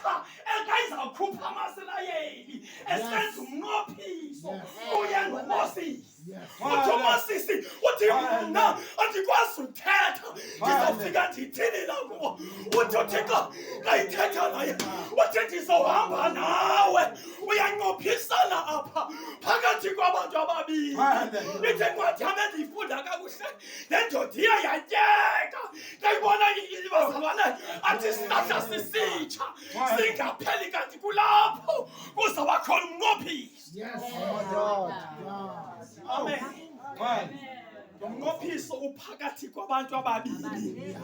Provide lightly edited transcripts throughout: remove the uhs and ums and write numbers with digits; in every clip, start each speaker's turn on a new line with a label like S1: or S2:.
S1: setha engayizawukhupha amaSirayeli esenza umnqophiso kuye noMoses. Uthi uMoses uthi mna andikwazi uthetha ndizawufika ndithini na kubo. Uthi uThixo ngayithetha naye uthi ndizohamba nawe uyanqophisana apha phakathi kwabantu ababili. Ithi incwadi yam endiyifunda kakuhle nendoda iya yatyeka ndayibona bazalwane athi isihlahla sisitsha singapheli kanti kulapho kuzawuba khona umnqophiso. Amen. Lo mnqophiso uphakathi kwabantu ababili.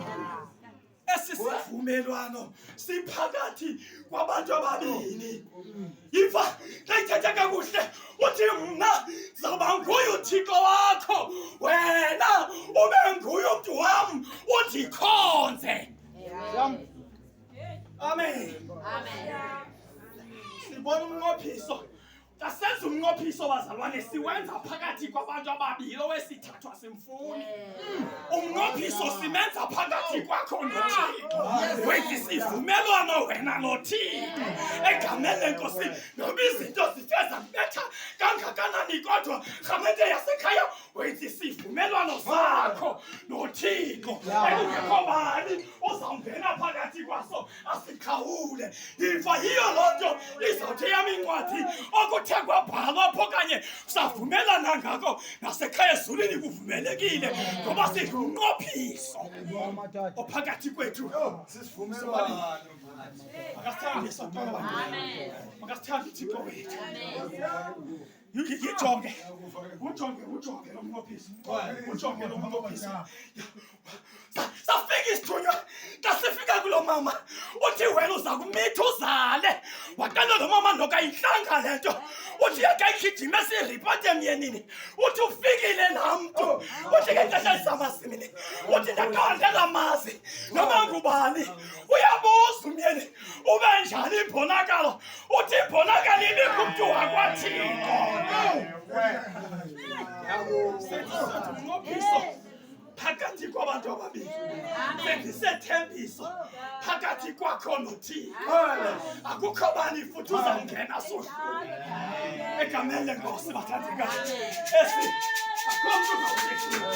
S1: Esisivumelwano siphakathi kwabantu ababili. Yiva ngayithetha kakuhle uthi mna zawuba nguye uThixo wakho wena ube nguye umntu wam undikhonze. Amen. Sibona umnqophiso. Kasenza umnqophiso bazalwane siwenza phakathi kwabantu ababili owesithathu asimfuni. Umnqophiso simenza phakathi kwakho noThixo. Wenza isivumelwano wena noThixo egameni lenkosi. Noba izinto zithe zakubetha kangakanani kodwa rhamente yasekhaya wenza isivumelwano sakho noThixo. Ekungekho bani uzawungena phakathi kwaso asikhawule. Yiva yiyo loo nto izawuthi yam incwadi okuthe kwabhalwa apho kanye savumelana ngako nasekhaya ezulwini kuvumelekile ngoba singumnqophiso ophakathi kwethu. Makasithande sonke. Makasithande uThixo wethu. Ujonge lo mnqophiso. Ujonge lo mnqophiso. Safika isithunywa kasifika kulo mama uthi wena uza kumitha uzale. Waqala lo mama nokayihlanga le nto uthi yakayigijima esiripoti emyenini uthi ufikile laa mntu uthi ngexesha lisamasimini uthi ndaqondela amazi noma ngubani uyabuza umyeni ube njani ibhonakalo uthi ibhonakalo ibikho umntu wakwaThixo. Phakathi kwabantu ababili sendisethembiso phakathi kwakho noThixo. Akukho bani futhi uzawungena sohlule egameni lenkosi bathandekayo. Esi akho mntu uzawuthethula.